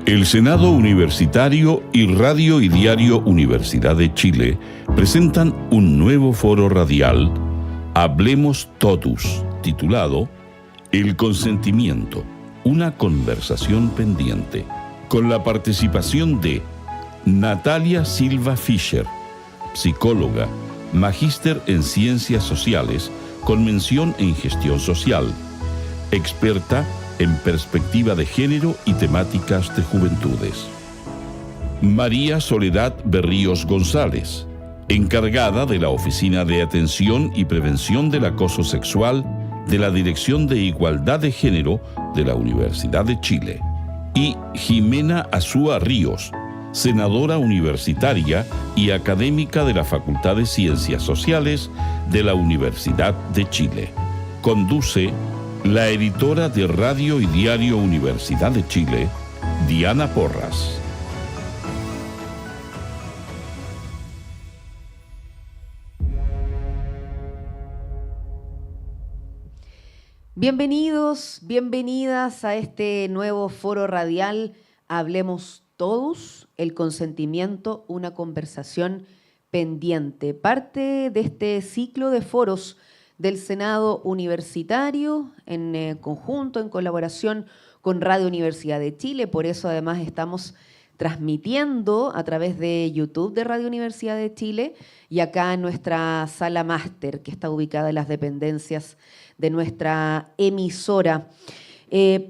El Senado Universitario y Radio y Diario Universidad de Chile presentan un nuevo foro radial, Hablemos Totus, titulado El consentimiento, una conversación pendiente, con la participación de Natalia Silva Fischer, psicóloga, magíster en Ciencias Sociales, con mención en Gestión Social, experta en perspectiva de género y temáticas de juventudes. María Soledad Berríos González, encargada de la Oficina de Atención y Prevención del Acoso Sexual de la Dirección de Igualdad de Género de la Universidad de Chile. Y Jimena Azúa Ríos, senadora universitaria y académica de la Facultad de Ciencias Sociales de la Universidad de Chile. Conduce la editora de Radio y Diario Universidad de Chile, Diana Porras. Bienvenidos, bienvenidas a este nuevo foro radial Hablemos Todos, el consentimiento, una conversación pendiente. Parte de este ciclo de foros del Senado Universitario, en conjunto, en colaboración con Radio Universidad de Chile. Por eso, además, estamos transmitiendo a través de YouTube de Radio Universidad de Chile y acá en nuestra sala máster, que está ubicada en las dependencias de nuestra emisora.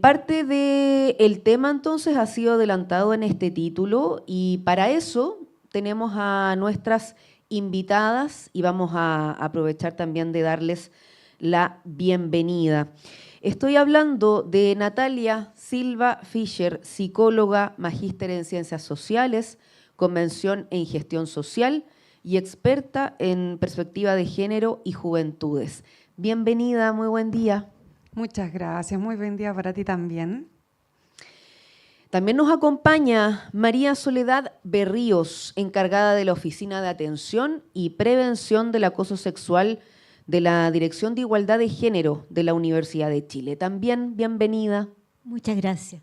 Parte del tema, entonces, ha sido adelantado en este título y para eso tenemos a nuestras invitadas y vamos a aprovechar también de darles la bienvenida. Estoy hablando de Natalia Silva Fischer, psicóloga, magíster en Ciencias Sociales, con mención en Gestión Social y experta en perspectiva de género y juventudes. Bienvenida, muy buen día. Muchas gracias, muy buen día para ti también. También nos acompaña María Soledad Berríos, encargada de la Oficina de Atención y Prevención del Acoso Sexual de la Dirección de Igualdad de Género de la Universidad de Chile. También bienvenida. Muchas gracias.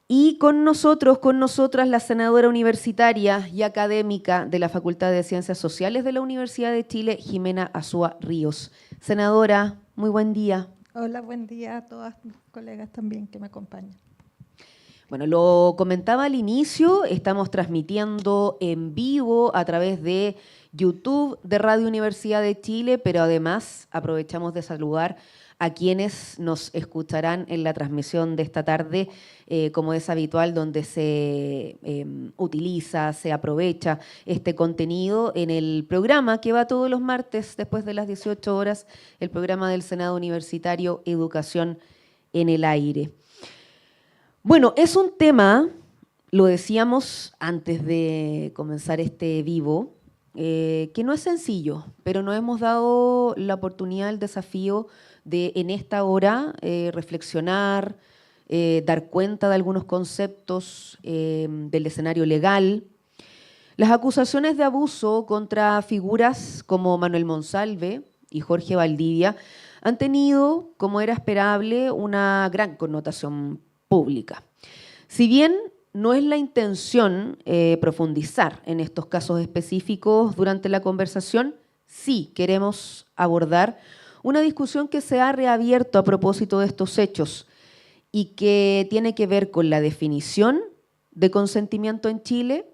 Y con nosotros, con nosotras, la senadora universitaria y académica de la Facultad de Ciencias Sociales de la Universidad de Chile, Jimena Azúa Ríos. Senadora, muy buen día. Hola, buen día a todas mis colegas también que me acompañan. Bueno, lo comentaba al inicio, estamos transmitiendo en vivo a través de YouTube de Radio Universidad de Chile, pero además aprovechamos de saludar a quienes nos escucharán en la transmisión de esta tarde, como es habitual, donde se utiliza, se aprovecha este contenido en el programa que va todos los martes después de las 18 horas, el programa del Senado Universitario Educación en el Aire. Bueno, es un tema, lo decíamos antes de comenzar este vivo, que no es sencillo, pero nos hemos dado la oportunidad, el desafío de en esta hora reflexionar, dar cuenta de algunos conceptos del escenario legal. Las acusaciones de abuso contra figuras como Manuel Monsalve y Jorge Valdivia han tenido, como era esperable, una gran connotación pública. Si bien no es la intención profundizar en estos casos específicos durante la conversación, sí queremos abordar una discusión que se ha reabierto a propósito de estos hechos y que tiene que ver con la definición de consentimiento en Chile,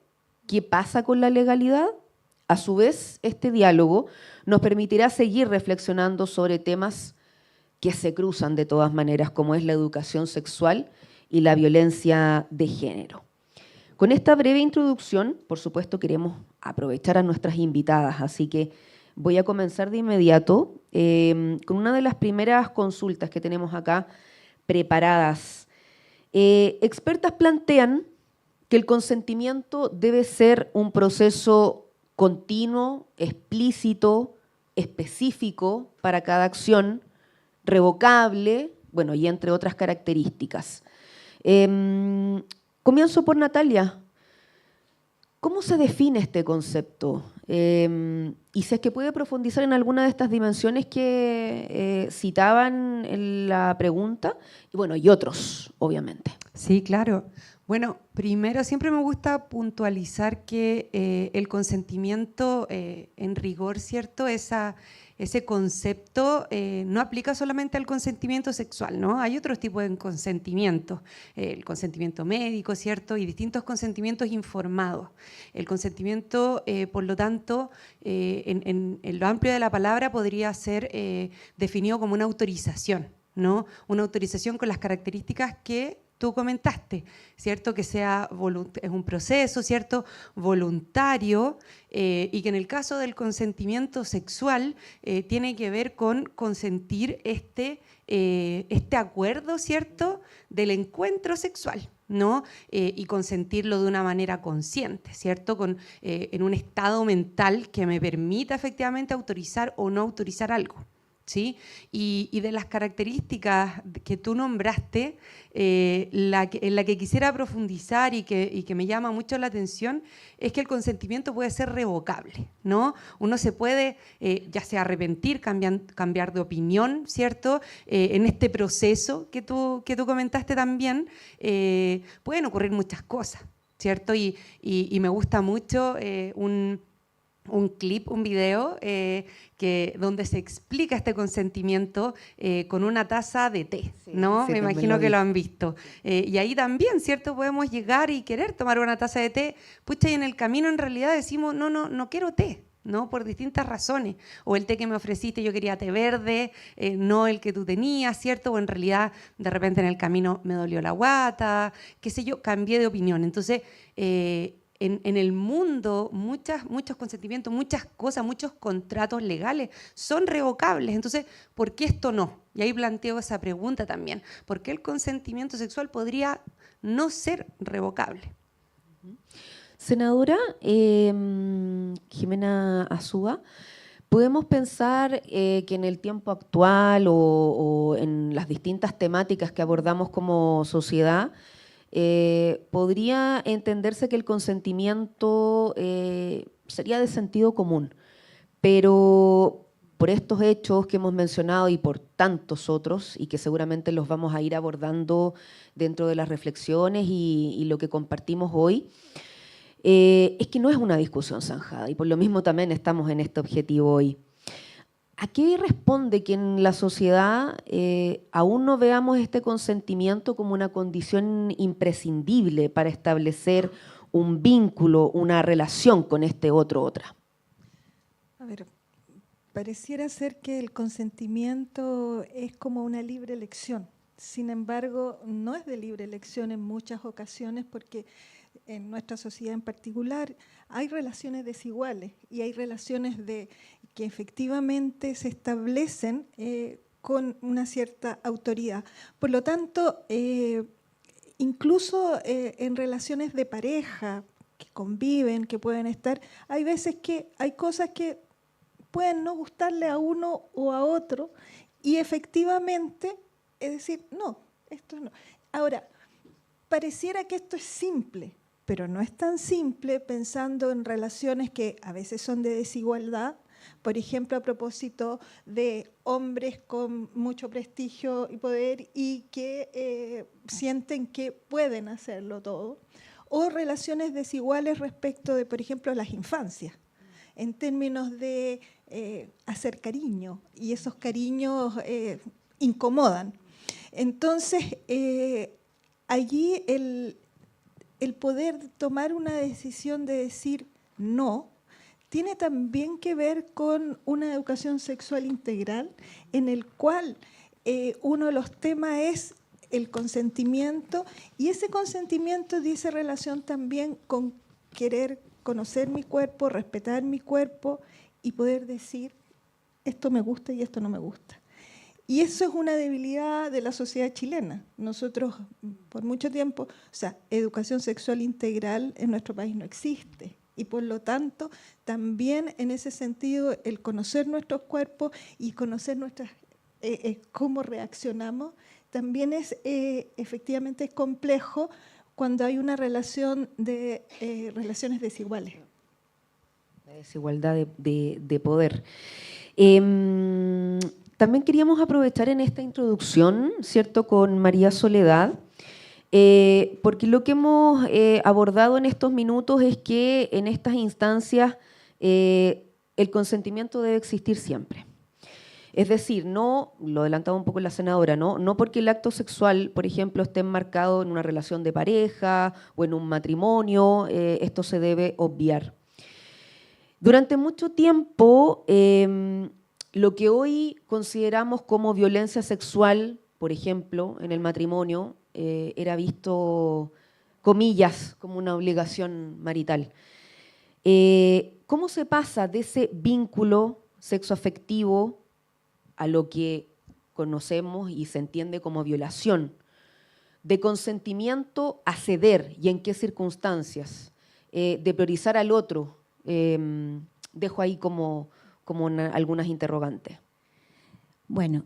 qué pasa con la legalidad. A su vez, este diálogo nos permitirá seguir reflexionando sobre temas que se cruzan de todas maneras, como es la educación sexual y la violencia de género. Con esta breve introducción, por supuesto, queremos aprovechar a nuestras invitadas, así que voy a comenzar de inmediato con una de las primeras consultas que tenemos acá preparadas. Expertas plantean que el consentimiento debe ser un proceso continuo, explícito, específico para cada acción, revocable, bueno, y entre otras características. Comienzo por Natalia. ¿Cómo se define este concepto? Y si es que puede profundizar en alguna de estas dimensiones que citaban en la pregunta, y bueno, y otros, obviamente. Sí, claro. Bueno, primero siempre me gusta puntualizar que el consentimiento en rigor, ¿cierto? Ese concepto no aplica solamente al consentimiento sexual, ¿no? Hay otros tipos de consentimiento, el consentimiento médico, ¿cierto? Y distintos consentimientos informados. El consentimiento, por lo tanto, en lo amplio de la palabra podría ser definido como una autorización, ¿no? Una autorización con las características que tú comentaste, ¿cierto? Que sea es un proceso, ¿cierto? Voluntario, y que en el caso del consentimiento sexual tiene que ver con consentir este acuerdo, ¿cierto? Del encuentro sexual, ¿no? Y consentirlo de una manera consciente, ¿cierto? En un estado mental que me permita efectivamente autorizar o no autorizar algo. ¿Sí? Y de las características que tú nombraste, en la que quisiera profundizar y que me llama mucho la atención es que el consentimiento puede ser revocable, ¿no? Uno se puede ya sea arrepentir, cambiar de opinión, ¿cierto? En este proceso que tú comentaste también, pueden ocurrir muchas cosas, ¿cierto? Y me gusta mucho un clip, un video donde se explica este consentimiento con una taza de té, Sí, ¿no? sí, Me también imagino lo que vi. lo han visto. Y ahí también, ¿cierto? Podemos llegar y querer tomar una taza de té, pucha, y en el camino en realidad decimos, no quiero té, ¿no? Por distintas razones. O el té que me ofreciste, yo quería té verde, no el que tú tenías, ¿cierto? O en realidad, de repente en el camino me dolió la guata, qué sé yo, cambié de opinión. Entonces, en el mundo muchos consentimientos, muchas cosas, muchos contratos legales son revocables. Entonces, ¿por qué esto no? Y ahí planteo esa pregunta también. ¿Por qué el consentimiento sexual podría no ser revocable? Senadora Jimena Azúa, podemos pensar que en el tiempo actual o en las distintas temáticas que abordamos como sociedad, podría entenderse que el consentimiento sería de sentido común, pero por estos hechos que hemos mencionado y por tantos otros, y que seguramente los vamos a ir abordando dentro de las reflexiones y lo que compartimos hoy, es que no es una discusión zanjada y por lo mismo también estamos en este objetivo hoy. ¿A qué responde que en la sociedad aún no veamos este consentimiento como una condición imprescindible para establecer un vínculo, una relación con este otro, otra? A ver, pareciera ser que el consentimiento es como una libre elección. Sin embargo, no es de libre elección en muchas ocasiones porque en nuestra sociedad en particular hay relaciones desiguales y hay relaciones que efectivamente se establecen con una cierta autoridad. Por lo tanto, incluso en relaciones de pareja que conviven, que pueden estar, hay veces que hay cosas que pueden no gustarle a uno o a otro y efectivamente es decir, no, esto no. Ahora, pareciera que esto es simple, pero no es tan simple pensando en relaciones que a veces son de desigualdad. Por ejemplo, a propósito de hombres con mucho prestigio y poder y que sienten que pueden hacerlo todo. O relaciones desiguales respecto de, por ejemplo, las infancias, en términos de hacer cariño, y esos cariños incomodan. Entonces, allí el poder tomar una decisión de decir no, tiene también que ver con una educación sexual integral en el cual uno de los temas es el consentimiento y ese consentimiento dice relación también con querer conocer mi cuerpo, respetar mi cuerpo y poder decir esto me gusta y esto no me gusta. Y eso es una debilidad de la sociedad chilena. Nosotros, por mucho tiempo, o sea, educación sexual integral en nuestro país no existe. Y por lo tanto, también en ese sentido, el conocer nuestros cuerpos y conocer cómo reaccionamos, también es efectivamente complejo cuando hay una relación de relaciones desiguales. La desigualdad de poder. También queríamos aprovechar en esta introducción, ¿cierto?, con María Soledad, Porque lo que hemos abordado en estos minutos es que en estas instancias el consentimiento debe existir siempre. Es decir, no, lo adelantaba un poco la senadora, no porque el acto sexual, por ejemplo, esté enmarcado en una relación de pareja o en un matrimonio, esto se debe obviar. Durante mucho tiempo, lo que hoy consideramos como violencia sexual, por ejemplo, en el matrimonio, era visto, comillas, como una obligación marital. ¿Cómo se pasa de ese vínculo sexoafectivo a lo que conocemos y se entiende como violación? De consentimiento a ceder, y en qué circunstancias, de priorizar al otro. Dejo ahí como algunas interrogantes. Bueno,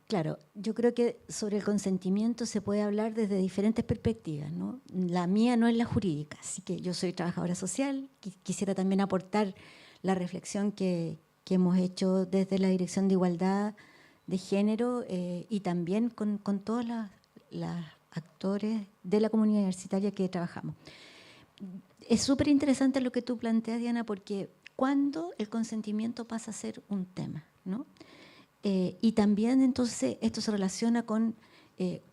claro, yo creo que sobre el consentimiento se puede hablar desde diferentes perspectivas, ¿no? La mía no es la jurídica, así que yo soy trabajadora social. Quisiera también aportar la reflexión que hemos hecho desde la Dirección de Igualdad de Género y también con todos los actores de la comunidad universitaria que trabajamos. Es súper interesante lo que tú planteas, Diana, porque cuando el consentimiento pasa a ser un tema, ¿no? Y también entonces esto se relaciona con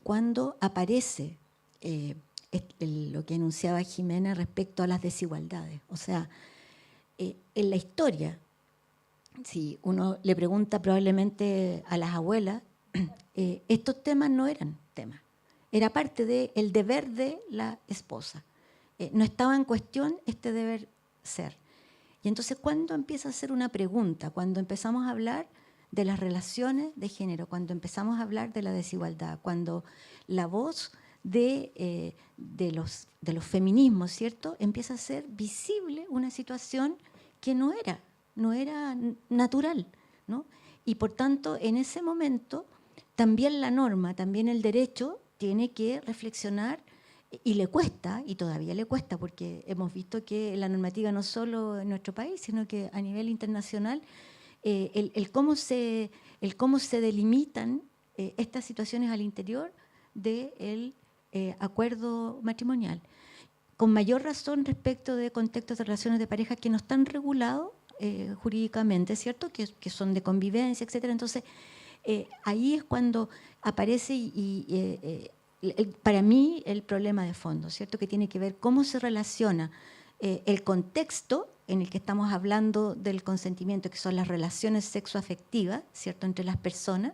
cuando aparece lo que enunciaba Jimena respecto a las desigualdades. O sea, en la historia, si uno le pregunta probablemente a las abuelas, estos temas no eran temas. Era parte del deber de la esposa. No estaba en cuestión este deber ser. Y entonces, ¿cuándo empieza a ser una pregunta? Cuando empezamos a hablar de las relaciones de género, cuando empezamos a hablar de la desigualdad, cuando la voz de los feminismos, ¿cierto?, empieza a ser visible una situación que no era natural, ¿no? Y por tanto, en ese momento, también la norma, también el derecho tiene que reflexionar, y le cuesta, y todavía le cuesta, porque hemos visto que la normativa no solo en nuestro país, sino que a nivel internacional, el cómo se delimitan estas situaciones al interior del acuerdo matrimonial. Con mayor razón respecto de contextos de relaciones de pareja que no están regulados jurídicamente, ¿cierto? Que son de convivencia, etcétera. Entonces, ahí es cuando aparece para mí el problema de fondo, ¿cierto? Que tiene que ver cómo se relaciona el contexto en el que estamos hablando del consentimiento, que son las relaciones sexoafectivas, ¿cierto?, entre las personas,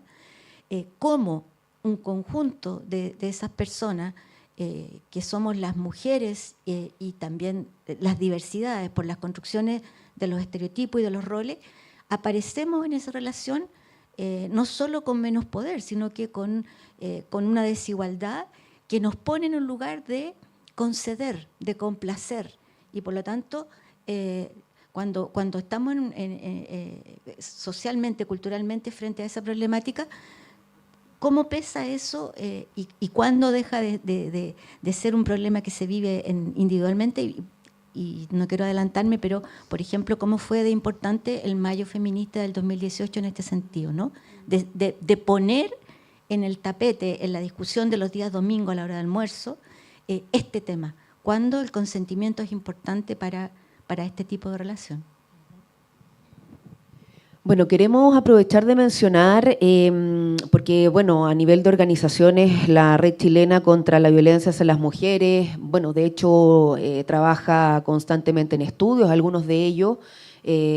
cómo un conjunto de esas personas, que somos las mujeres y también las diversidades por las construcciones de los estereotipos y de los roles, aparecemos en esa relación no solo con menos poder, sino que con una desigualdad que nos pone en un lugar de conceder, de complacer. Y por lo tanto, cuando estamos socialmente, culturalmente frente a esa problemática, ¿cómo pesa eso y cuándo deja de ser un problema que se vive individualmente? Y no quiero adelantarme, pero, por ejemplo, cómo fue de importante el Mayo Feminista del 2018 en este sentido, ¿no? De poner en el tapete, en la discusión de los días domingos a la hora de almuerzo, este tema, cuándo el consentimiento es importante para este tipo de relación. Bueno, queremos aprovechar de mencionar, porque bueno, a nivel de organizaciones, la Red Chilena contra la Violencia hacia las Mujeres, bueno, de hecho trabaja constantemente en estudios, algunos de ellos,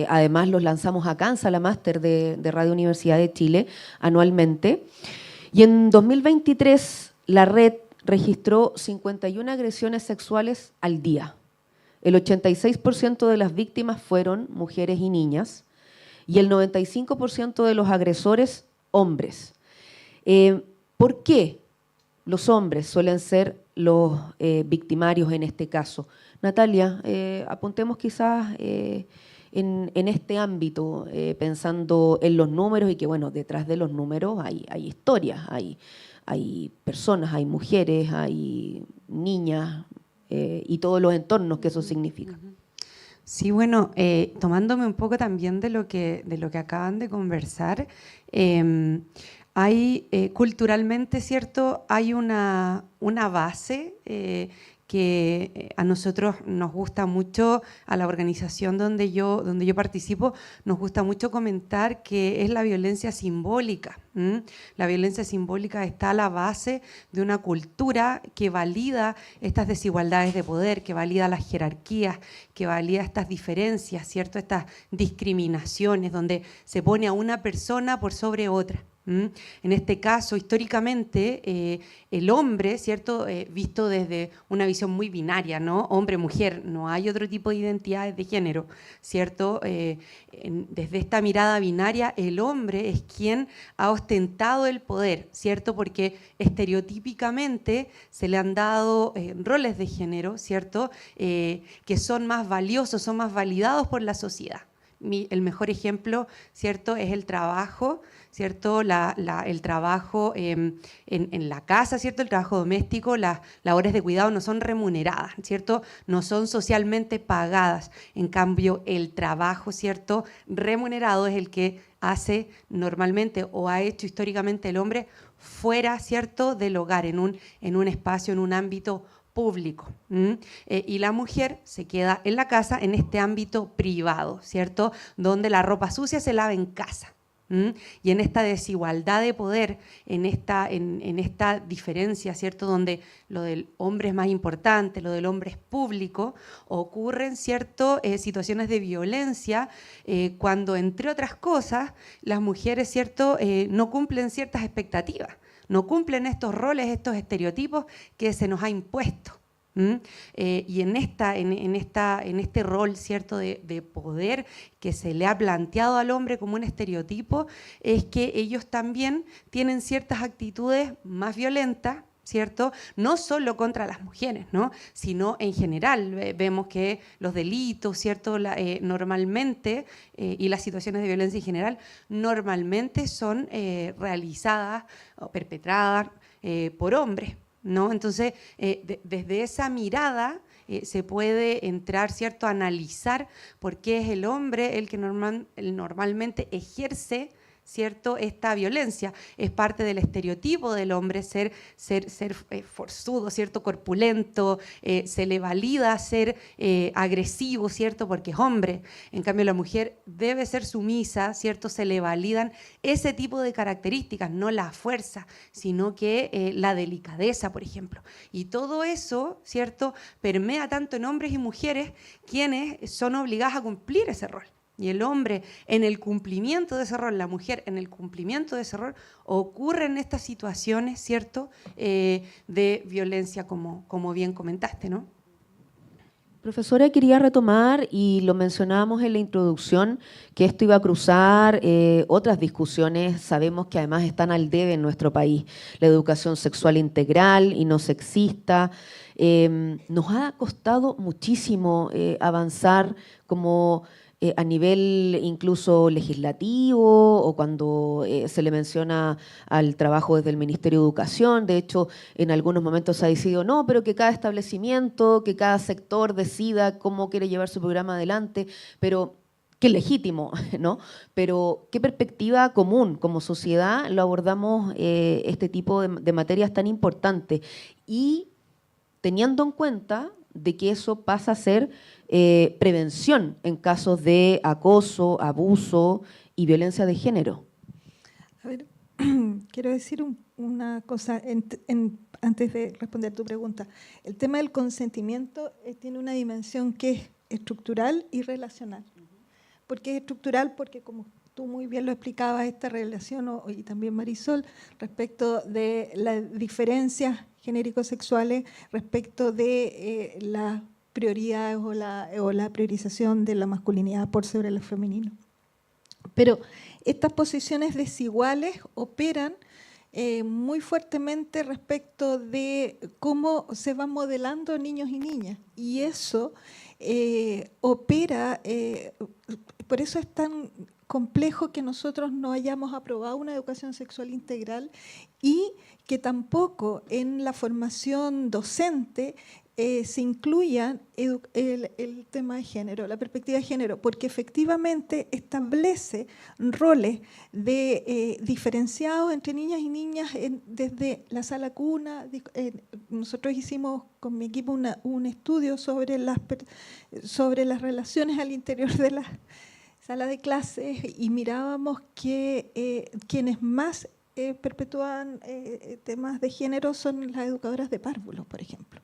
además los lanzamos acá en Sala Máster de Radio Universidad de Chile anualmente. Y en 2023 la red registró 51 agresiones sexuales al día. El 86% de las víctimas fueron mujeres y niñas, y el 95% de los agresores, hombres. ¿Por qué los hombres suelen ser los victimarios en este caso? Natalia, apuntemos quizás en este ámbito, pensando en los números y que, bueno, detrás de los números hay historias, hay personas, hay mujeres, hay niñas y todos los entornos que eso significa. Sí, bueno, tomándome un poco también de lo que acaban de conversar, hay culturalmente, ¿cierto? Hay una base que a nosotros nos gusta mucho, a la organización donde yo participo, nos gusta mucho comentar que es la violencia simbólica. La violencia simbólica está a la base de una cultura que valida estas desigualdades de poder, que valida las jerarquías, que valida estas diferencias, ¿cierto? Estas discriminaciones, donde se pone a una persona por sobre otra. En este caso, históricamente, el hombre, ¿cierto? Visto desde una visión muy binaria, ¿no? Hombre-mujer, no hay otro tipo de identidades de género, ¿cierto? Desde esta mirada binaria, el hombre es quien ha ostentado el poder, ¿cierto? Porque estereotípicamente se le han dado roles de género, ¿cierto? Que son más valiosos, son más validados por la sociedad. El mejor ejemplo, ¿cierto?, es el trabajo, ¿cierto? El trabajo en la casa, ¿cierto? El trabajo doméstico, las labores de cuidado no son remuneradas, ¿cierto? No son socialmente pagadas. En cambio, el trabajo, ¿cierto?, remunerado es el que hace normalmente o ha hecho históricamente el hombre fuera, ¿cierto?, del hogar, en un espacio, en un ámbito público. Y la mujer se queda en la casa en este ámbito privado, ¿cierto? Donde la ropa sucia se lava en casa. Y en esta desigualdad de poder, en esta diferencia, ¿cierto? Donde lo del hombre es más importante, lo del hombre es público, ocurren, ¿cierto?, situaciones de violencia cuando, entre otras cosas, las mujeres, ¿cierto?, no cumplen ciertas expectativas. No cumplen estos roles, estos estereotipos que se nos ha impuesto. Y en este rol, ¿cierto?, de poder que se le ha planteado al hombre como un estereotipo, es que ellos también tienen ciertas actitudes más violentas, ¿cierto? No solo contra las mujeres, ¿no?, sino en general. Vemos que los delitos, ¿cierto?, normalmente, y las situaciones de violencia en general, normalmente son realizadas o perpetradas por hombres, ¿no? Entonces, desde esa mirada se puede entrar, ¿cierto?, a analizar por qué es el hombre el que normalmente ejerce, ¿cierto?, esta violencia. Es parte del estereotipo del hombre ser forzudo, ¿cierto?, corpulento, se le valida ser agresivo, ¿cierto?, porque es hombre. En cambio, la mujer debe ser sumisa, ¿cierto?, se le validan ese tipo de características, no la fuerza, sino que la delicadeza, por ejemplo. Y todo eso, ¿cierto?, permea tanto en hombres y mujeres, quienes son obligadas a cumplir ese rol. Y el hombre, en el cumplimiento de ese rol, la mujer, en el cumplimiento de ese rol, ocurren estas situaciones, ¿cierto?, de violencia, como bien comentaste, ¿no? Profesora, quería retomar, y lo mencionábamos en la introducción, que esto iba a cruzar otras discusiones, sabemos que además están al debe en nuestro país, la educación sexual integral y no sexista. Nos ha costado muchísimo avanzar como a nivel incluso legislativo, o cuando se le menciona al trabajo desde el Ministerio de Educación. De hecho, en algunos momentos se ha decidido, no, pero que cada establecimiento, que cada sector decida cómo quiere llevar su programa adelante, pero qué legítimo, ¿no? Pero qué perspectiva común como sociedad lo abordamos este tipo de materias tan importantes, y teniendo en cuenta de que eso pasa a ser prevención en casos de acoso, abuso y violencia de género. A ver, quiero decir una cosa antes de responder tu pregunta. El tema del consentimiento tiene una dimensión que es estructural y relacional. ¿Por qué es estructural? Porque, como tú muy bien lo explicabas, esta relación, y también Marisol, respecto de las diferencias genérico-sexuales, respecto de las prioridades o la priorización de la masculinidad por sobre lo femenino. Pero estas posiciones desiguales operan muy fuertemente respecto de cómo se van modelando niños y niñas. Y eso opera, por eso es tan complejo que nosotros no hayamos aprobado una educación sexual integral, y que tampoco en la formación docente se incluya el tema de género, la perspectiva de género, porque efectivamente establece roles diferenciados entre niñas y niñas desde la sala cuna. Nosotros hicimos con mi equipo un estudio sobre las relaciones al interior de la sala de clases y mirábamos que quienes más perpetúan temas de género son las educadoras de párvulos, por ejemplo,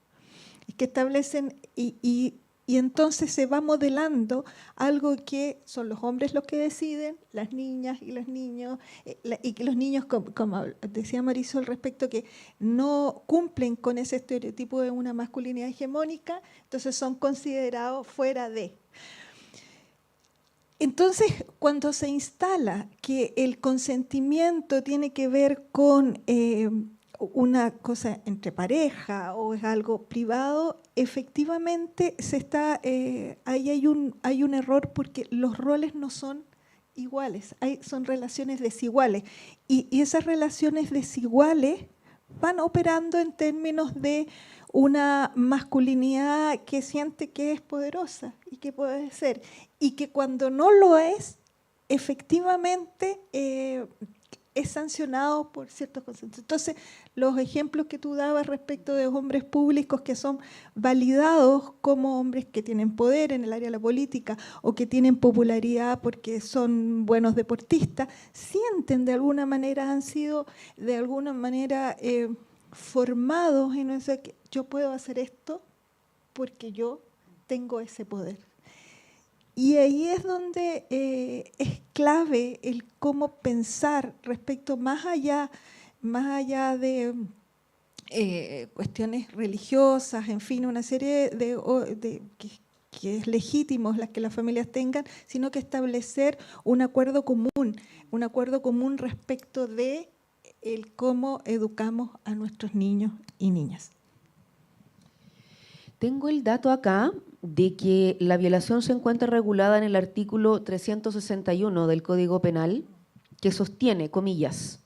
que establecen y entonces se va modelando algo que son los hombres los que deciden, las niñas y los niños, y que los niños, como decía Marisol respecto, que no cumplen con ese estereotipo de una masculinidad hegemónica, entonces son considerados fuera de. Entonces, cuando se instala que el consentimiento tiene que ver con una cosa entre pareja o es algo privado, efectivamente ahí hay un error porque los roles no son iguales, son relaciones desiguales y esas relaciones desiguales van operando en términos de una masculinidad que siente que es poderosa y que puede ser, y que cuando no lo es, efectivamente es sancionado por ciertos conceptos. Entonces, los ejemplos que tú dabas respecto de hombres públicos que son validados como hombres que tienen poder en el área de la política o que tienen popularidad porque son buenos deportistas, sienten de alguna manera, han sido de alguna manera formados en eso de que yo puedo hacer esto porque yo tengo ese poder. Y ahí es donde es clave el cómo pensar respecto más allá de cuestiones religiosas, en fin, una serie que es legítimo las que las familias tengan, sino que establecer un acuerdo común respecto de el cómo educamos a nuestros niños y niñas. Tengo el dato acá de que la violación se encuentra regulada en el artículo 361 del Código Penal, que sostiene, comillas,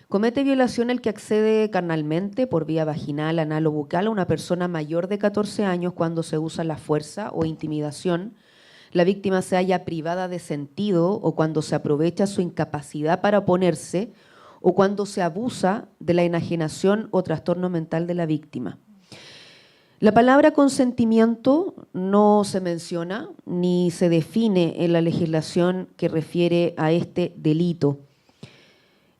comete violación el que accede carnalmente por vía vaginal, anal o bucal a una persona mayor de 14 años cuando se usa la fuerza o intimidación, la víctima se halla privada de sentido o cuando se aprovecha su incapacidad para oponerse o cuando se abusa de la enajenación o trastorno mental de la víctima. La palabra consentimiento no se menciona ni se define en la legislación que refiere a este delito.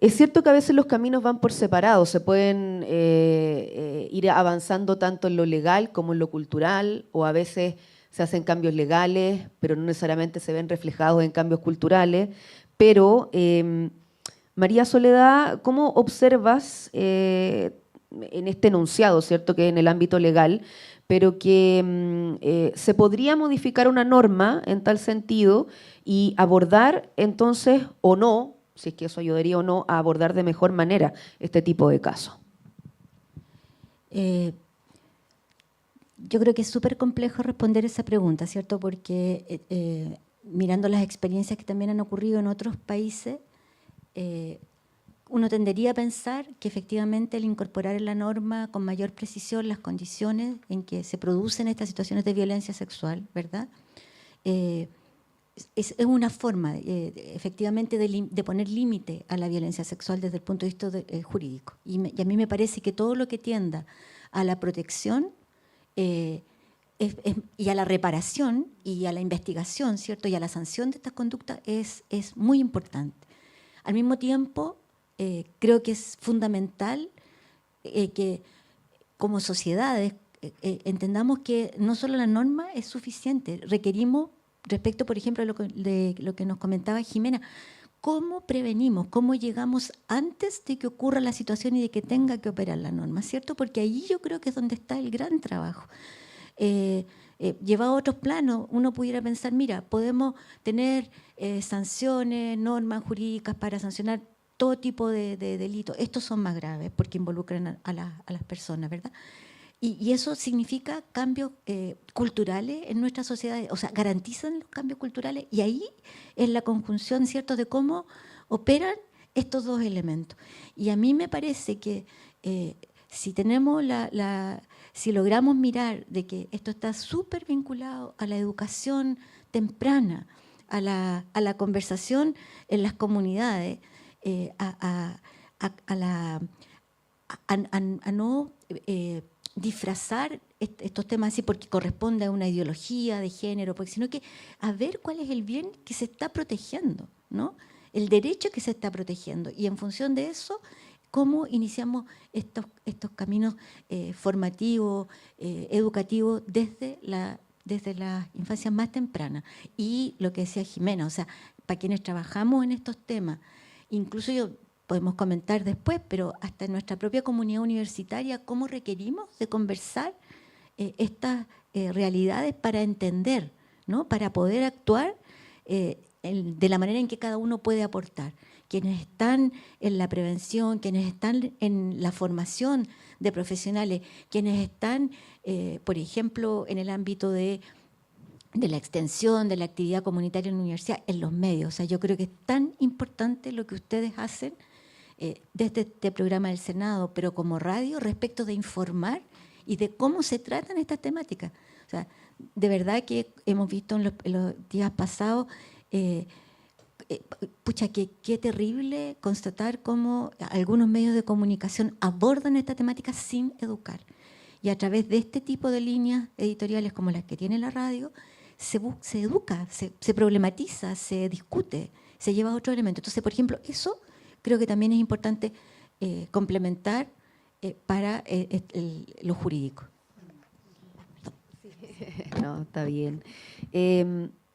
Es cierto que a veces los caminos van por separado, se pueden ir avanzando tanto en lo legal como en lo cultural, o a veces se hacen cambios legales, pero no necesariamente se ven reflejados en cambios culturales. Pero, María Soledad, ¿cómo observas en este enunciado, ¿cierto?, que en el ámbito legal, pero que se podría modificar una norma en tal sentido y abordar entonces o no, si es que eso ayudaría o no, a abordar de mejor manera este tipo de casos? Yo creo que es súper complejo responder esa pregunta, ¿cierto? Porque mirando las experiencias que también han ocurrido en otros países, uno tendería a pensar que efectivamente el incorporar en la norma con mayor precisión las condiciones en que se producen estas situaciones de violencia sexual, ¿verdad? Es una forma efectivamente de poner límite a la violencia sexual desde el punto de vista jurídico. Y a mí me parece que todo lo que tienda a la protección y a la reparación y a la investigación, ¿cierto?, y a la sanción de estas conductas es muy importante. Al mismo tiempo, creo que es fundamental que como sociedades entendamos que no solo la norma es suficiente, requerimos, respecto, por ejemplo, de lo que nos comentaba Jimena, ¿cómo prevenimos? ¿Cómo llegamos antes de que ocurra la situación y de que tenga que operar la norma? ¿Cierto? Porque ahí yo creo que es donde está el gran trabajo. Llevado a otros planos, uno pudiera pensar, mira, podemos tener sanciones, normas jurídicas para sancionar todo tipo de delitos. Estos son más graves porque involucran a las personas, ¿verdad? Y eso significa cambios culturales en nuestra sociedad, o sea, garantizan los cambios culturales, y ahí es la conjunción, ¿cierto?, de cómo operan estos dos elementos. Y a mí me parece que si si logramos mirar de que esto está súper vinculado a la educación temprana, a la conversación en las comunidades, a no disfrazar estos temas así porque corresponde a una ideología de género, sino que a ver cuál es el bien que se está protegiendo, ¿no? El derecho que se está protegiendo. Y en función de eso, cómo iniciamos estos caminos formativos, educativos, desde la infancia más temprana. Y lo que decía Jimena, o sea, para quienes trabajamos en estos temas, incluso podemos comentar después, pero hasta en nuestra propia comunidad universitaria, cómo requerimos de conversar estas realidades para entender, ¿no? Para poder actuar de la manera en que cada uno puede aportar. Quienes están en la prevención, quienes están en la formación de profesionales, quienes están, por ejemplo, en el ámbito de la extensión, de la actividad comunitaria en la universidad, en los medios. O sea, yo creo que es tan importante lo que ustedes hacen desde este programa del Senado, pero como radio, respecto de informar y de cómo se tratan estas temáticas. O sea, de verdad que hemos visto en los días pasados, pucha, qué terrible constatar cómo algunos medios de comunicación abordan esta temática sin educar. Y a través de este tipo de líneas editoriales como las que tiene la radio, se educa, se problematiza, se discute, se lleva a otro elemento. Entonces, por ejemplo, eso creo que también es importante complementar para lo jurídico. No, está bien.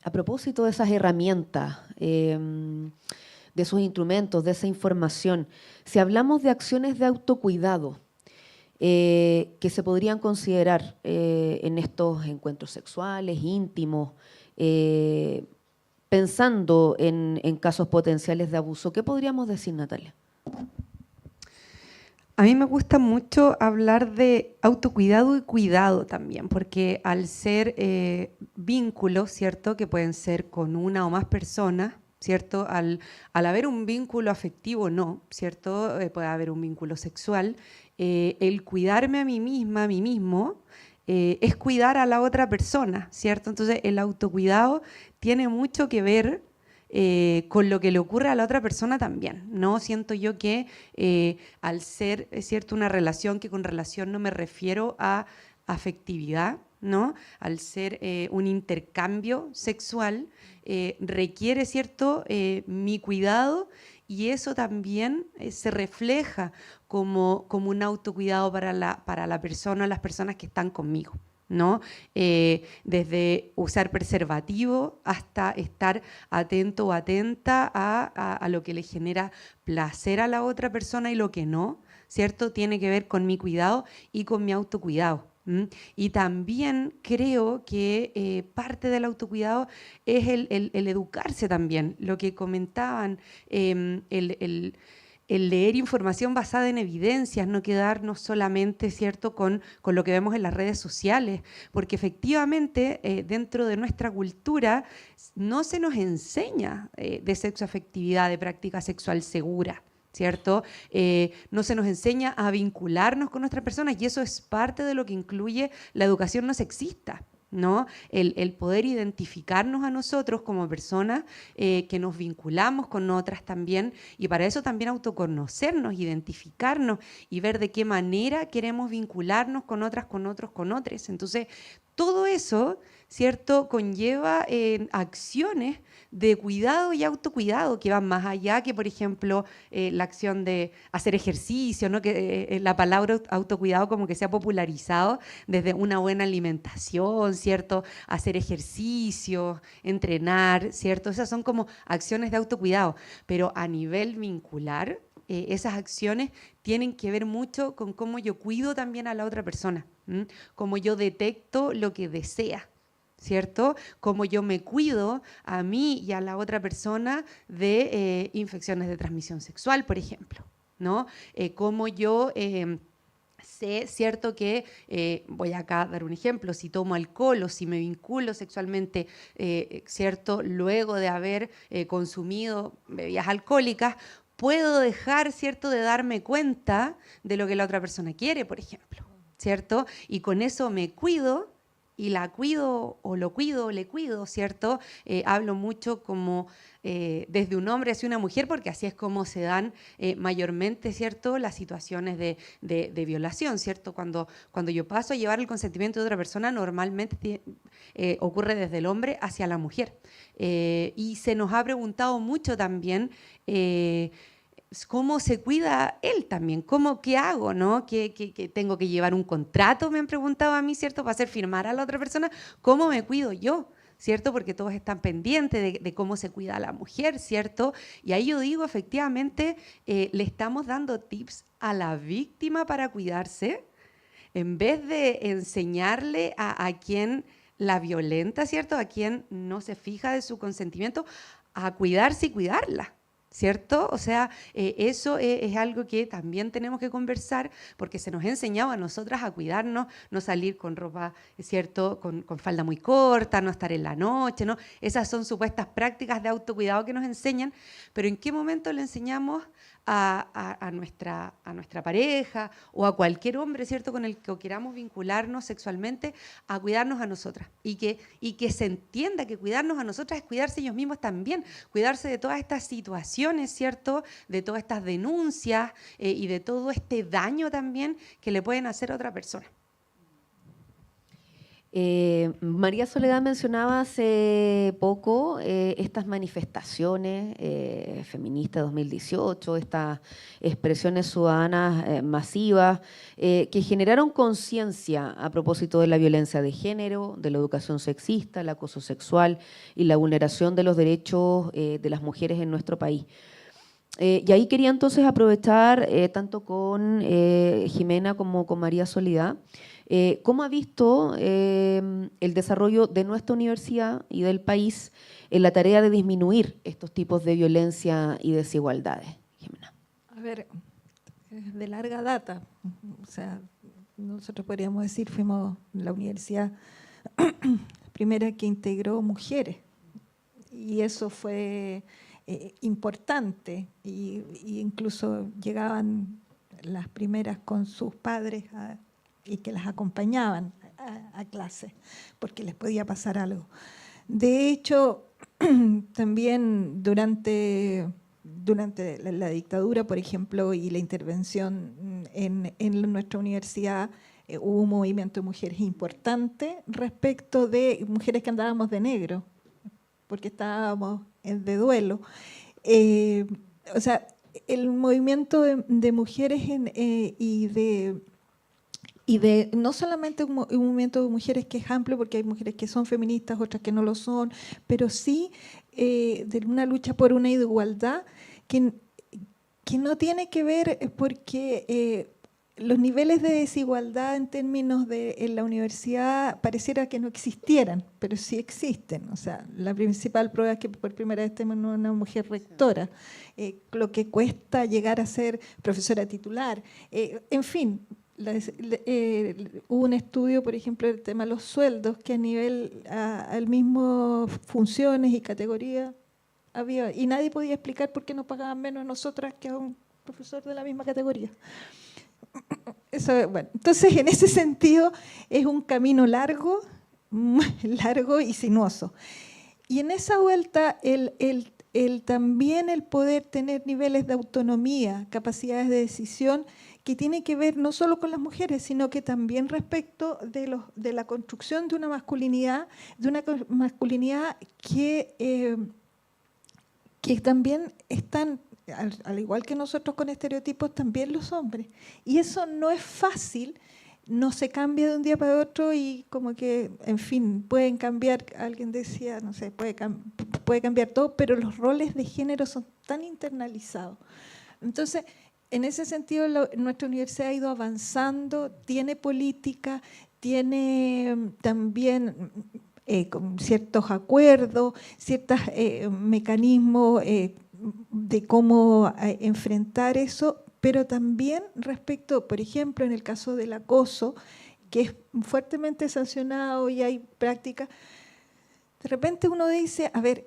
A propósito de esas herramientas, de esos instrumentos, de esa información, si hablamos de acciones de autocuidado que se podrían considerar en estos encuentros sexuales, íntimos, pensando en casos potenciales de abuso, ¿qué podríamos decir, Natalia? A mí me gusta mucho hablar de autocuidado y cuidado también, porque al ser vínculos, ¿cierto?, que pueden ser con una o más personas, ¿cierto?, al haber un vínculo afectivo, no, ¿cierto?, puede haber un vínculo sexual, el cuidarme a mí misma, a mí mismo, es cuidar a la otra persona, ¿cierto? Entonces, el autocuidado tiene mucho que ver con lo que le ocurre a la otra persona también, ¿no? Siento yo que al ser, es cierto, una relación, que con relación no me refiero a afectividad, ¿no? Al ser un intercambio sexual, requiere, ¿cierto?, mi cuidado, y eso también se refleja como un autocuidado para la persona, las personas que están conmigo, ¿no? Desde usar preservativo hasta estar atento o atenta a lo que le genera placer a la otra persona y lo que no, ¿cierto? Tiene que ver con mi cuidado y con mi autocuidado. Y también creo que parte del autocuidado es el educarse también, lo que comentaban, el leer información basada en evidencias, no quedarnos solamente, ¿cierto?, con lo que vemos en las redes sociales, porque efectivamente dentro de nuestra cultura no se nos enseña de sexoafectividad, de práctica sexual segura, ¿cierto? No se nos enseña a vincularnos con nuestras personas, y eso es parte de lo que incluye la educación no sexista, ¿no? El poder identificarnos a nosotros como personas que nos vinculamos con otras también, y para eso también autoconocernos, identificarnos y ver de qué manera queremos vincularnos con otras, con otros, con otros. Entonces, todo eso, ¿cierto?, conlleva acciones de cuidado y autocuidado que van más allá que, por ejemplo, la acción de hacer ejercicio, ¿no? Que la palabra autocuidado como que se ha popularizado desde una buena alimentación, ¿cierto?, hacer ejercicio, entrenar, ¿cierto? Esas son como acciones de autocuidado, pero a nivel vincular, esas acciones tienen que ver mucho con cómo yo cuido también a la otra persona, cómo yo detecto lo que desea, ¿cierto? Cómo yo me cuido a mí y a la otra persona de infecciones de transmisión sexual, por ejemplo, ¿no? Cómo yo sé, ¿cierto?, que voy acá a dar un ejemplo, si tomo alcohol o si me vinculo sexualmente, ¿cierto?, luego de haber consumido bebidas alcohólicas, puedo dejar, ¿cierto?, de darme cuenta de lo que la otra persona quiere, por ejemplo, ¿cierto? Y con eso me cuido y la cuido o lo cuido o le cuido, ¿cierto? Hablo mucho como desde un hombre hacia una mujer, porque así es como se dan mayormente, ¿cierto?, las situaciones de violación, ¿cierto? Cuando yo paso a llevar el consentimiento de otra persona, normalmente ocurre desde el hombre hacia la mujer. Y se nos ha preguntado mucho también cómo se cuida él también, qué hago, ¿no? ¿Que tengo que llevar un contrato? Me han preguntado a mí, ¿cierto?, para hacer firmar a la otra persona. ¿Cómo me cuido yo? ¿Cierto? Porque todos están pendientes de cómo se cuida a la mujer, ¿cierto? Y ahí yo digo, efectivamente, le estamos dando tips a la víctima para cuidarse, en vez de enseñarle a quien la violenta, ¿cierto?, a quien no se fija de su consentimiento, a cuidarse y cuidarla, ¿cierto? O sea, eso es algo que también tenemos que conversar, porque se nos ha enseñado a nosotras a cuidarnos, no salir con ropa, ¿cierto?, con falda muy corta, no estar en la noche, ¿no? Esas son supuestas prácticas de autocuidado que nos enseñan, pero ¿en qué momento le enseñamos a nuestra pareja o a cualquier hombre, ¿cierto?, con el que queramos vincularnos sexualmente, a cuidarnos a nosotras? Y que se entienda que cuidarnos a nosotras es cuidarse ellos mismos también, cuidarse de todas estas situaciones, ¿cierto?, de todas estas denuncias y de todo este daño también que le pueden hacer a otra persona. María Soledad mencionaba hace poco estas manifestaciones feministas 2018, estas expresiones ciudadanas masivas que generaron conciencia a propósito de la violencia de género, de la educación sexista, el acoso sexual y la vulneración de los derechos de las mujeres en nuestro país. Y ahí quería entonces aprovechar, tanto con Jimena como con María Soledad, ¿cómo ha visto el desarrollo de nuestra universidad y del país en la tarea de disminuir estos tipos de violencia y desigualdades? Jimena. A ver, es de larga data. O sea, nosotros podríamos decir, fuimos la universidad primera que integró mujeres. Y eso fue importante. Y incluso llegaban las primeras con sus padres y que las acompañaban a clase, porque les podía pasar algo. De hecho, también durante la dictadura, por ejemplo, y la intervención en nuestra universidad, hubo un movimiento de mujeres importante respecto de mujeres que andábamos de negro, porque estábamos de duelo. O sea, el movimiento de mujeres y de no solamente un movimiento de mujeres que es amplio, porque hay mujeres que son feministas, otras que no lo son, pero sí de una lucha por una igualdad que no tiene que ver porque los niveles de desigualdad en términos en la universidad pareciera que no existieran, pero sí existen. O sea, la principal prueba es que por primera vez tenemos una mujer rectora, lo que cuesta llegar a ser profesora titular, en fin. Hubo un estudio, por ejemplo, del tema de los sueldos, que a nivel, al mismo funciones y categorías había, y nadie podía explicar por qué nos pagaban menos a nosotras que a un profesor de la misma categoría. Eso, bueno, entonces, en ese sentido, es un camino largo y sinuoso. Y en esa vuelta, también el poder tener niveles de autonomía, capacidades de decisión, que tiene que ver no solo con las mujeres, sino que también respecto de la construcción de una masculinidad que también están, al igual que nosotros con estereotipos, también los hombres. Y eso no es fácil, no se cambia de un día para otro y como que, en fin, pueden cambiar, alguien decía, no sé, puede cambiar todo, pero los roles de género son tan internalizados. Entonces, en ese sentido, nuestra universidad ha ido avanzando, tiene política, tiene también con ciertos acuerdos, ciertos mecanismos de cómo enfrentar eso, pero también respecto, por ejemplo, en el caso del acoso, que es fuertemente sancionado y hay prácticas, de repente uno dice, a ver,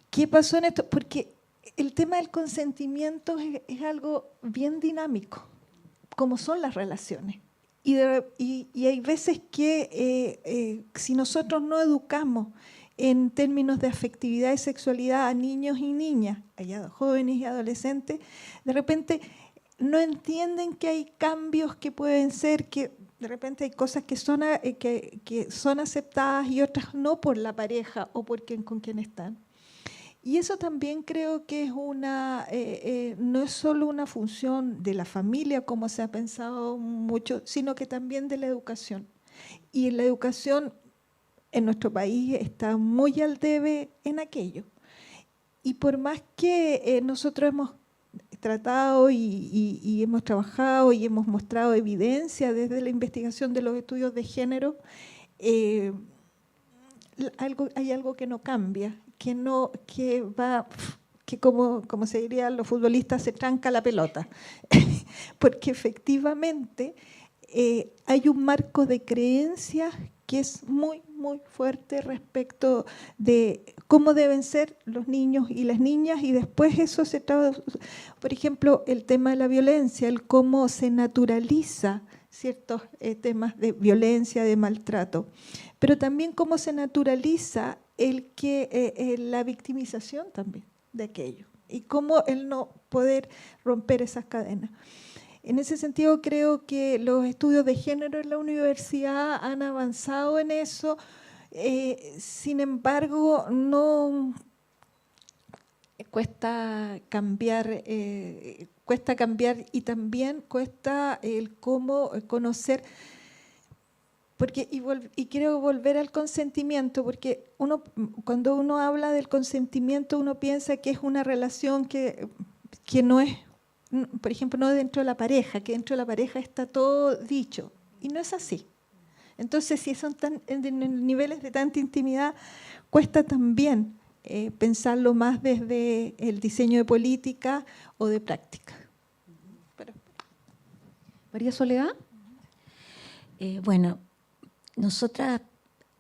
¿qué pasó en esto? Porque el tema del consentimiento es algo bien dinámico, como son las relaciones. Y hay veces que si nosotros no educamos en términos de afectividad y sexualidad a niños y niñas, a jóvenes y adolescentes, de repente no entienden que hay cambios que pueden ser, que de repente hay cosas que son aceptadas y otras no por la pareja o con quien están. Y eso también creo que es no es solo una función de la familia, como se ha pensado mucho, sino que también de la educación. Y la educación en nuestro país está muy al debe en aquello. Y por más que nosotros hemos tratado y hemos trabajado y hemos mostrado evidencia desde la investigación de los estudios de género, hay algo que no cambia, que como se diría los futbolistas, se tranca la pelota. Porque efectivamente hay un marco de creencias que es muy, muy fuerte respecto de cómo deben ser los niños y las niñas, y después eso se traduce, por ejemplo, el tema de la violencia, el cómo se naturaliza ciertos temas de violencia, de maltrato, pero también cómo se naturaliza la victimización también de aquello, y cómo el no poder romper esas cadenas. En ese sentido, creo que los estudios de género en la universidad han avanzado en eso. Sin embargo, no cuesta cambiar y también cuesta el cómo conocer, porque y quiero volver al consentimiento, porque cuando uno habla del consentimiento, uno piensa que es una relación que no es, por ejemplo, no dentro de la pareja, que dentro de la pareja está todo dicho, y no es así. Entonces, si son en niveles de tanta intimidad, cuesta también pensarlo más desde el diseño de política o de práctica. María Soledad. Bueno, nosotras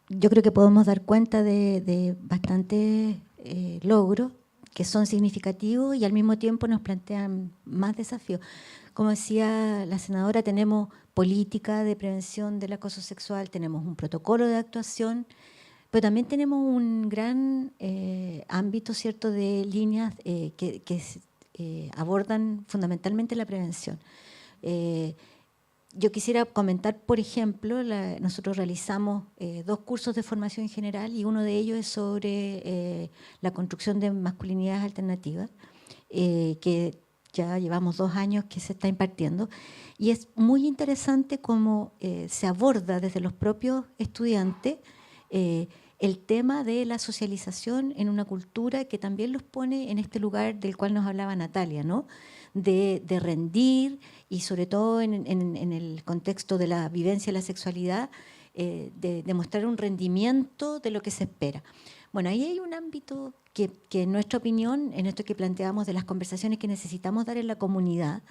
yo creo que podemos dar cuenta de bastantes logros que son significativos y al mismo tiempo nos plantean más desafíos. Como decía la senadora, tenemos política de prevención del acoso sexual, tenemos un protocolo de actuación, pero también tenemos un gran ámbito, ¿cierto?, de líneas que abordan fundamentalmente la prevención. Yo quisiera comentar, por ejemplo, nosotros realizamos 2 cursos de formación general y uno de ellos es sobre la construcción de masculinidades alternativas, que ya llevamos 2 años que se está impartiendo, y es muy interesante cómo se aborda desde los propios estudiantes el tema de la socialización en una cultura que también los pone en este lugar del cual nos hablaba Natalia, ¿no? De rendir, y sobre todo en el contexto de la vivencia de la sexualidad, de demostrar un rendimiento de lo que se espera. Bueno, ahí hay un ámbito que en nuestra opinión, en esto que planteamos de las conversaciones que necesitamos dar en la comunidad,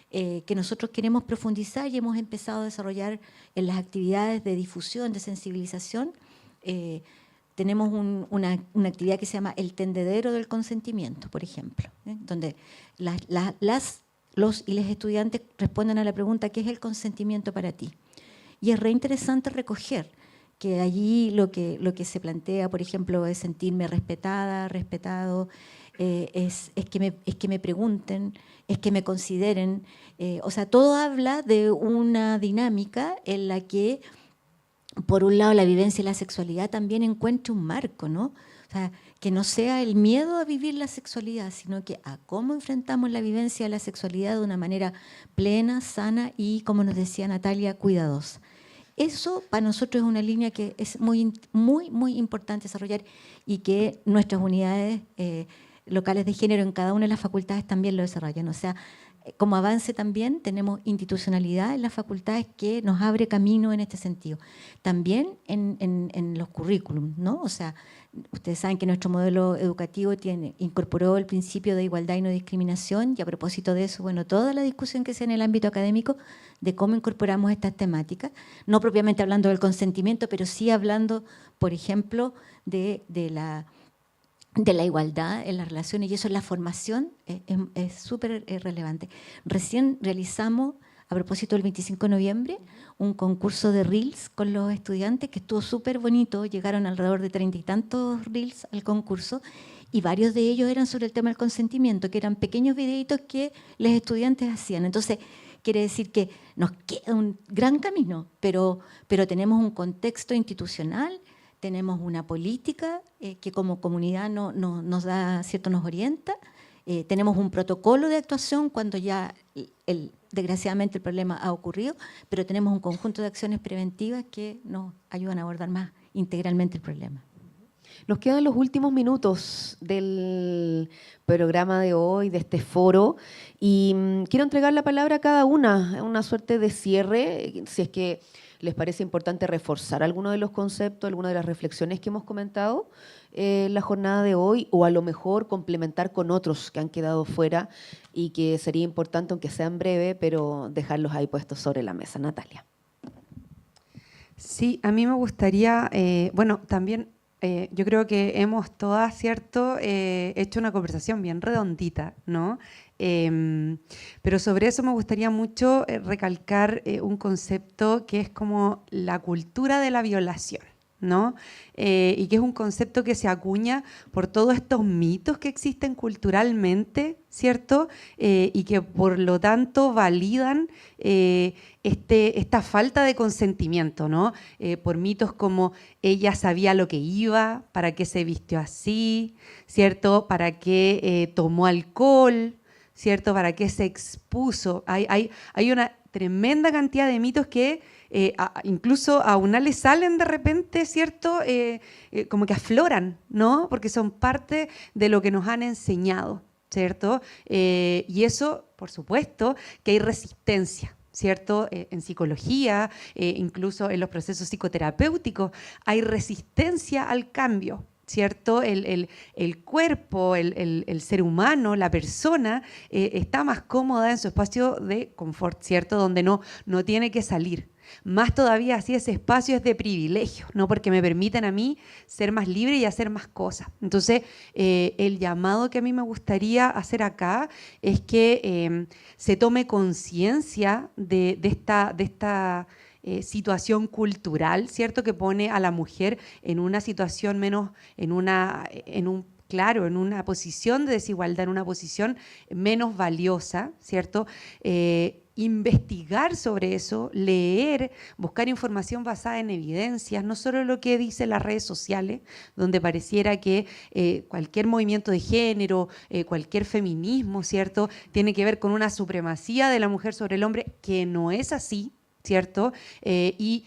que nosotros queremos profundizar y hemos empezado a desarrollar en las actividades de difusión, de sensibilización. Tenemos una actividad que se llama el tendedero del consentimiento, por ejemplo, donde los y las estudiantes responden a la pregunta ¿qué es el consentimiento para ti? Y es re interesante recoger que allí lo que se plantea, por ejemplo, es sentirme respetada, respetado, es que me pregunten, es que me consideren. O sea, todo habla de una dinámica en la que, por un lado, la vivencia y la sexualidad también encuentre un marco, ¿no? O sea, que no sea el miedo a vivir la sexualidad, sino que a cómo enfrentamos la vivencia de la sexualidad de una manera plena, sana y, como nos decía Natalia, cuidadosa. Eso para nosotros es una línea que es muy, muy, muy importante desarrollar, y que nuestras unidades locales de género en cada una de las facultades también lo desarrollan. O sea, como avance también tenemos institucionalidad en las facultades que nos abre camino en este sentido. También en los currículums, ¿no? O sea, ustedes saben que nuestro modelo educativo incorporó el principio de igualdad y no discriminación, y a propósito de eso, bueno, toda la discusión que sea en el ámbito académico de cómo incorporamos estas temáticas, no propiamente hablando del consentimiento, pero sí hablando, por ejemplo, de la igualdad en las relaciones, y eso en la formación es súper relevante. Recién realizamos a propósito del 25 de noviembre, un concurso de reels con los estudiantes que estuvo súper bonito. Llegaron alrededor de 30 y tantos reels al concurso y varios de ellos eran sobre el tema del consentimiento, que eran pequeños videitos que los estudiantes hacían. Entonces, quiere decir que nos queda un gran camino, pero tenemos un contexto institucional, tenemos una política que como comunidad nos da, ¿cierto?, nos orienta. Tenemos un protocolo de actuación cuando ya desgraciadamente el problema ha ocurrido, pero tenemos un conjunto de acciones preventivas que nos ayudan a abordar más integralmente el problema. Nos quedan los últimos minutos del programa de hoy, de este foro, y quiero entregar la palabra a cada una suerte de cierre, si es que les parece importante reforzar alguno de los conceptos, alguna de las reflexiones que hemos comentado en la jornada de hoy, o a lo mejor complementar con otros que han quedado fuera y que sería importante, aunque sean breve, pero dejarlos ahí puestos sobre la mesa. Natalia. Sí, a mí me gustaría, bueno, también yo creo que hemos todas, ¿cierto?, hecho una conversación bien redondita, ¿no? Pero sobre eso me gustaría mucho recalcar un concepto que es como la cultura de la violación, ¿no? Y que es un concepto que se acuña por todos estos mitos que existen culturalmente, ¿cierto? Y que por lo tanto validan esta falta de consentimiento, ¿no? Por mitos como ella sabía lo que iba, para qué se vistió así, ¿cierto? Para qué tomó alcohol, ¿cierto? ¿Para qué se expuso? Hay una tremenda cantidad de mitos que incluso a una le salen de repente, ¿cierto? Como que afloran, ¿no? Porque son parte de lo que nos han enseñado, ¿cierto? Y eso, por supuesto, que hay resistencia, ¿cierto? En psicología, incluso en los procesos psicoterapéuticos, hay resistencia al cambio, ¿cierto? El cuerpo, el ser humano, la persona, está más cómoda en su espacio de confort, ¿cierto? Donde no tiene que salir. Más todavía así ese espacio es de privilegio, ¿no? Porque me permiten a mí ser más libre y hacer más cosas. Entonces, el llamado que a mí me gustaría hacer acá es que se tome conciencia de esta situación cultural, ¿cierto?, que pone a la mujer en una situación menos, en una posición de desigualdad, en una posición menos valiosa, ¿cierto? Investigar sobre eso, leer, buscar información basada en evidencias, no solo lo que dicen las redes sociales, donde pareciera que cualquier movimiento de género, cualquier feminismo, ¿cierto?, tiene que ver con una supremacía de la mujer sobre el hombre, que no es así, ¿cierto? Y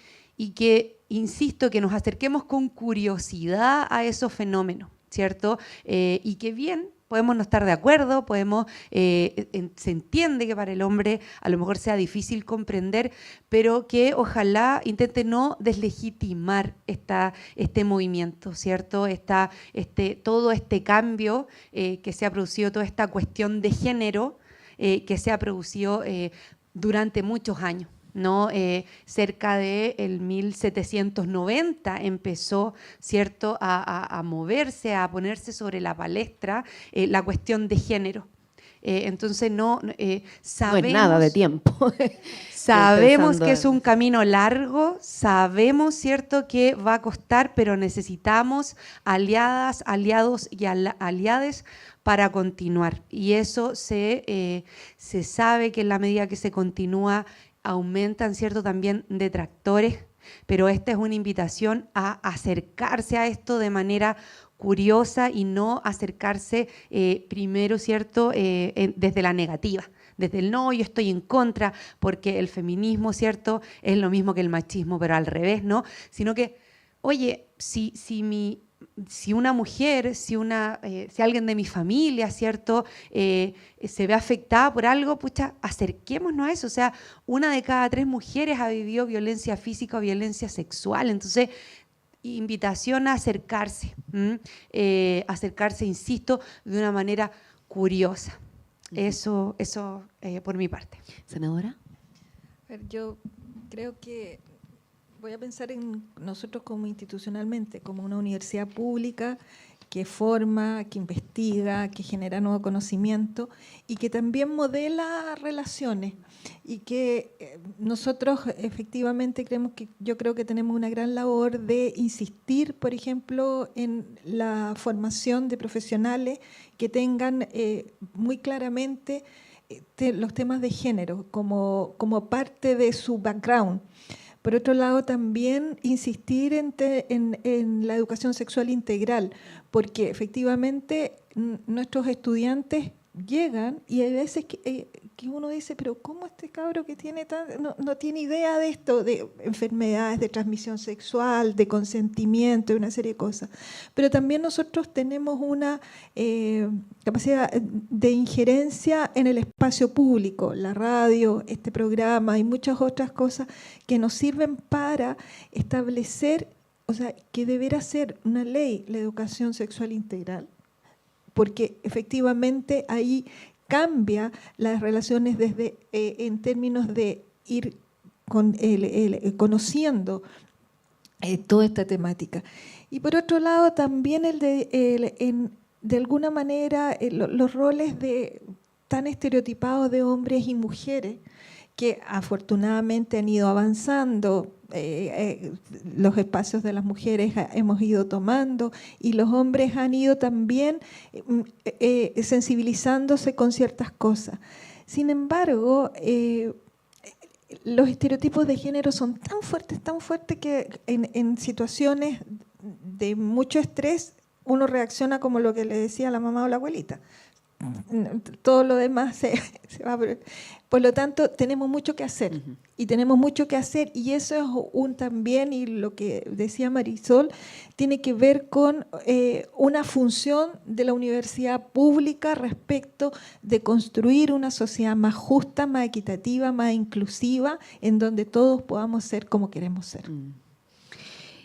que, insisto, que nos acerquemos con curiosidad a esos fenómenos, ¿cierto? Y que bien, podemos no estar de acuerdo, se entiende que para el hombre a lo mejor sea difícil comprender, pero que ojalá intente no deslegitimar este movimiento, ¿cierto? Todo este cambio que se ha producido, toda esta cuestión de género que se ha producido durante muchos años, ¿no? Cerca del 1790 empezó, ¿cierto?, a moverse, a ponerse sobre la palestra la cuestión de género. Entonces sabemos, no es nada de tiempo. Sabemos que es un camino largo, sabemos, ¿cierto?, que va a costar, pero necesitamos aliadas, aliados y aliades para continuar. Y eso se sabe que en la medida que se continúa aumentan, ¿cierto?, también detractores, pero esta es una invitación a acercarse a esto de manera curiosa y no acercarse primero, ¿cierto?, desde la negativa, desde el no, yo estoy en contra, porque el feminismo, ¿cierto?, es lo mismo que el machismo, pero al revés, ¿no? Sino que, oye, si una mujer, si alguien de mi familia, ¿cierto?, se ve afectada por algo, pucha, acerquémonos a eso. O sea, 1 de cada 3 mujeres ha vivido violencia física o violencia sexual. Entonces, invitación a acercarse, acercarse, insisto, de una manera curiosa. Eso por mi parte. Senadora. Yo creo que voy a pensar en nosotros como institucionalmente, como una universidad pública que forma, que investiga, que genera nuevo conocimiento y que también modela relaciones. Y que nosotros efectivamente yo creo que tenemos una gran labor de insistir, por ejemplo, en la formación de profesionales que tengan muy claramente los temas de género como parte de su background. Por otro lado, también insistir en la educación sexual integral, porque efectivamente nuestros estudiantes llegan y hay veces que uno dice, pero ¿cómo este cabro que tiene no tiene idea de esto, de enfermedades de transmisión sexual, de consentimiento y una serie de cosas? Pero también nosotros tenemos una capacidad de injerencia en el espacio público, la radio, este programa y muchas otras cosas que nos sirven para establecer, o sea, que deberá ser una ley la educación sexual integral, porque efectivamente ahí cambia las relaciones desde en términos de ir conociendo toda esta temática. Y por otro lado también de alguna manera los roles tan estereotipados de hombres y mujeres que afortunadamente han ido avanzando, los espacios de las mujeres hemos ido tomando y los hombres han ido también sensibilizándose con ciertas cosas. Sin embargo, los estereotipos de género son tan fuertes que en situaciones de mucho estrés uno reacciona como lo que le decía la mamá o la abuelita. Todo lo demás se va. Por lo tanto, tenemos mucho que hacer. Y tenemos mucho que hacer, y eso es también, y lo que decía Marisol, tiene que ver con una función de la universidad pública respecto de construir una sociedad más justa, más equitativa, más inclusiva, en donde todos podamos ser como queremos ser.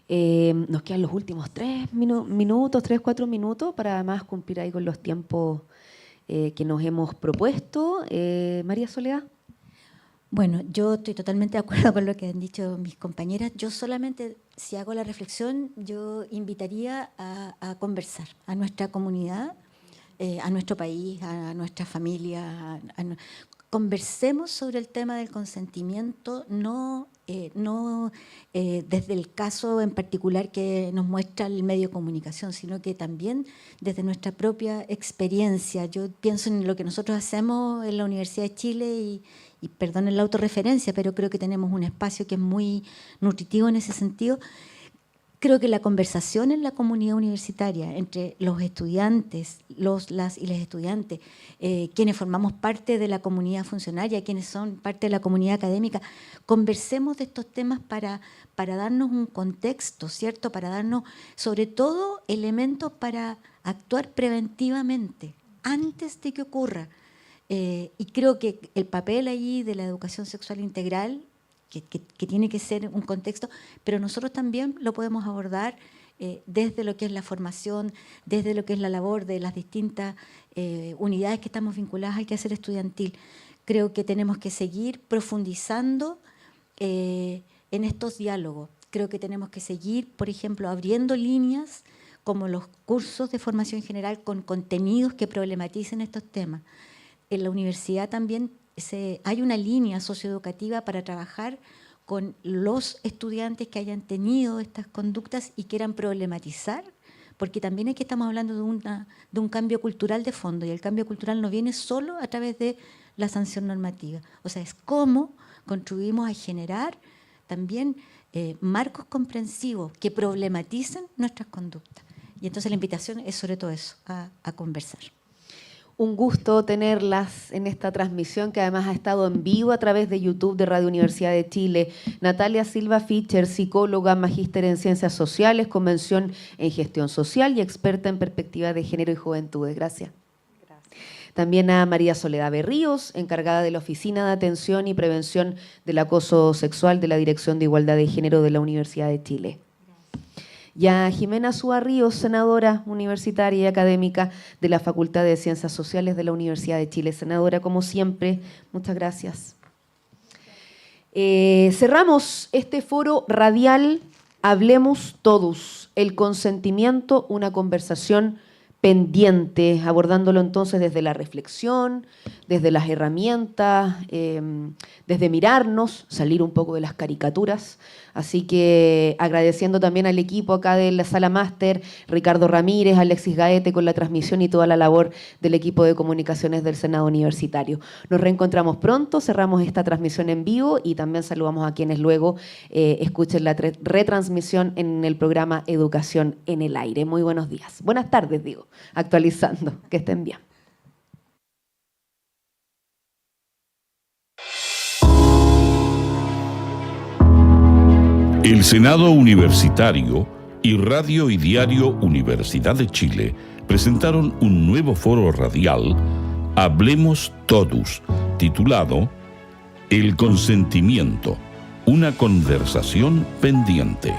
Nos quedan los últimos 4 minutos, para además cumplir ahí con los tiempos que nos hemos propuesto. María Soledad. Bueno, yo estoy totalmente de acuerdo con lo que han dicho mis compañeras. Yo solamente, si hago la reflexión, yo invitaría a conversar a nuestra comunidad, a nuestro país, a nuestra familia. Conversemos sobre el tema del consentimiento, no desde el caso en particular que nos muestra el medio de comunicación, sino que también desde nuestra propia experiencia. Yo pienso en lo que nosotros hacemos en la Universidad de Chile y perdonen la autorreferencia, pero creo que tenemos un espacio que es muy nutritivo en ese sentido. Creo que la conversación en la comunidad universitaria entre los estudiantes, las y las estudiantes, quienes formamos parte de la comunidad funcionaria, quienes son parte de la comunidad académica, conversemos de estos temas para darnos un contexto, ¿cierto? Para darnos, sobre todo, elementos para actuar preventivamente, antes de que ocurra. Y creo que el papel allí de la educación sexual integral, que tiene que ser un contexto, pero nosotros también lo podemos abordar desde lo que es la formación, desde lo que es la labor de las distintas unidades que estamos vinculadas al quehacer estudiantil. Creo que tenemos que seguir profundizando en estos diálogos. Creo que tenemos que seguir, por ejemplo, abriendo líneas como los cursos de formación general con contenidos que problematicen estos temas. En la universidad también hay una línea socioeducativa para trabajar con los estudiantes que hayan tenido estas conductas y quieran problematizar, porque también aquí estamos hablando de un cambio cultural de fondo, y el cambio cultural no viene solo a través de la sanción normativa. O sea, es cómo contribuimos a generar también marcos comprensivos que problematicen nuestras conductas. Y entonces la invitación es sobre todo eso, a conversar. Un gusto tenerlas en esta transmisión que además ha estado en vivo a través de YouTube de Radio Universidad de Chile. Natalia Silva Fischer, psicóloga, magíster en Ciencias Sociales, convención en Gestión Social y experta en perspectiva de género y juventudes. Gracias. También a María Soledad Berríos, encargada de la Oficina de Atención y Prevención del Acoso Sexual de la Dirección de Igualdad de Género de la Universidad de Chile. Y a Jimena Súa Ríos, senadora universitaria y académica de la Facultad de Ciencias Sociales de la Universidad de Chile. Senadora, como siempre, muchas gracias. Cerramos este foro radial Hablemos todos, el consentimiento, una conversación pendiente, abordándolo entonces desde la reflexión, desde las herramientas, desde mirarnos, salir un poco de las caricaturas. Así que agradeciendo también al equipo acá de la Sala Máster, Ricardo Ramírez, Alexis Gaete con la transmisión y toda la labor del equipo de comunicaciones del Senado Universitario. Nos reencontramos pronto, cerramos esta transmisión en vivo y también saludamos a quienes luego escuchen la retransmisión en el programa Educación en el Aire. Muy buenos días. Buenas tardes, digo, actualizando. Que estén bien. El Senado Universitario y Radio y Diario Universidad de Chile presentaron un nuevo foro radial, Hablemos Totus, titulado El consentimiento, una conversación pendiente.